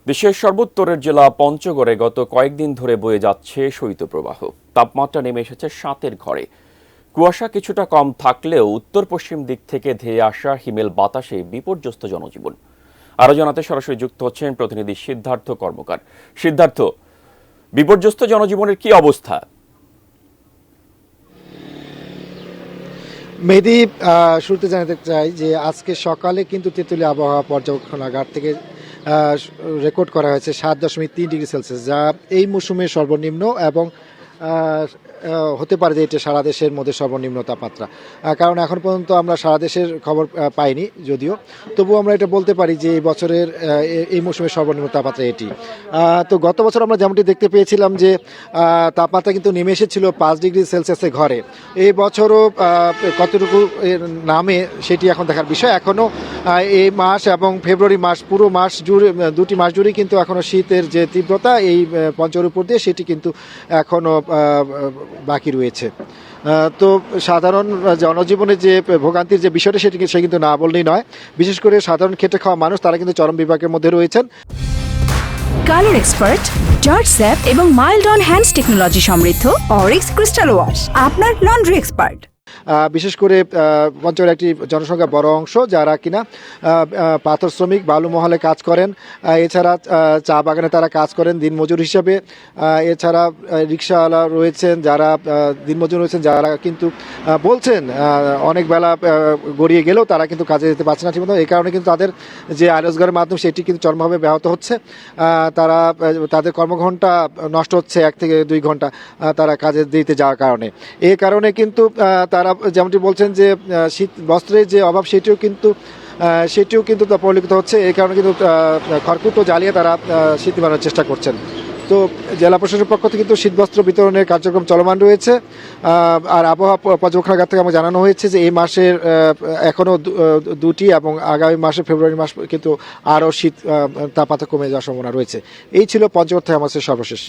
দেশের সর্বোত্তরের জেলা পঞ্চগড়ে গত কয়েকদিন ধরে বয়ে যাচ্ছে শৈত্যপ্রবাহ। তাপমাত্রা নেমে এসেছে 7-এর ঘরে। কুয়াশা কিছুটা কম থাকলেও উত্তর পশ্চিম দিক থেকে ধেয়ে আসা হিমেল বাতাসে বিপর্যস্ত জনজীবন। আরো জানাতে সরাসরি যুক্ত হচ্ছেন প্রতিনিধি সিদ্ধার্থ কর্মকার। সিদ্ধার্থ, বিপর্যস্ত জনজীবনের কি অবস্থা? মেহেদী, শুরুতে জানাতে চাই যে আজকে সকালে কিন্তু তেঁতুলিয়া আবহাওয়া পর্যবেক্ষণাগার থেকে রেকর্ড করা হয়েছে 7.3 ডিগ্রি সেলসিয়াস, যা এই মৌসুমের সর্বনিম্ন এবং হতে পারে যে এটা সারা দেশের মধ্যে সর্বনিম্ন তাপমাত্রা। কারণ এখন পর্যন্ত আমরা সারা দেশের খবর পাইনি, যদিও তবুও আমরা এটা বলতে পারি যে এই বছরের এই মৌসুমের সর্বনিম্ন তাপমাত্রা এটি। তো গত বছর আমরা যেমনটি দেখতে পেয়েছিলাম যে তাপমাত্রা কিন্তু নেমে এসেছিল 5 ডিগ্রি সেলসিয়াসের ঘরে। এই বছরও কতটুকু নামে সেটি এখন দেখার বিষয়। এখনও এই মাস এবং ফেব্রুয়ারি মাস, পুরো মাস জুড়ে, দুটি মাস জুড়েই কিন্তু এখনও শীতের যে তীব্রতা এই পঞ্চগড়ের উপর দিয়ে সেটি কিন্তু এখনও বাকি রয়েছে। তো সাধারণ জনজীবনের যে ভোগান্তির যে বিষয়টা সেটি সে কিন্তু না বললেই নয়। বিশেষ করে সাধারণ খেটে খাওয়া মানুষ, তারা কিন্তু চরম বিপাকের মধ্যে রয়েছেন। কালার এক্সপার্ট, জর্জ স্যাপ এবং মাইল্ড অন হ্যান্ডস টেকনোলজি সমৃদ্ধ অরিক্স ক্রিস্টাল ওয়াশ আপনার লন্ড্রি এক্সপার্ট। বিশেষ করে পঞ্চগড়ের একটি জনসংখ্যা বড় অংশ যারা কিনা পাথর শ্রমিক, বালু মহলে কাজ করেন, এছাড়া চা বাগানে তারা কাজ করেন দিনমজুর হিসাবে। এছাড়া রিক্সাওয়ালা রয়েছেন যারা দিনমজুর রয়েছেন, যারা কিন্তু বলছেন অনেক বেলা গড়িয়ে গেলেও তারা কিন্তু কাজে যেতে পারছে না ঠিকমতো। এই কারণে কিন্তু তাদের যে আয় রোজগারের মাধ্যম সেটি কিন্তু চরমভাবে ব্যাহত হচ্ছে। তাদের কর্মঘণ্টা নষ্ট হচ্ছে 1 থেকে 2 ঘন্টা তারা কাজে দিতে যাওয়ার কারণে। এই কারণে কিন্তু তারা যেমনটি বলছেন যে শীত বস্ত্রের যে অভাব সেটিও কিন্তু পরিলক্ষিত হচ্ছে। এই কারণে কিন্তু খড়কুটো জ্বালিয়ে তারা শীত নিবারণের চেষ্টা করছেন। তো জেলা প্রশাসনের পক্ষ থেকে কিন্তু শীতবস্ত্র বিতরণের কার্যক্রম চলমান রয়েছে। আর আবহাওয়া পর্যবেক্ষণাগার থেকে আমার জানানো হয়েছে যে এই মাসের এখনও 2টি এবং আগামী মাসে ফেব্রুয়ারি মাস কিন্তু আরও শীত তাপমাত্রা কমে যাওয়ার সম্ভাবনা রয়েছে। এই ছিল পঞ্চগড় থেকে আমার সর্বশেষ।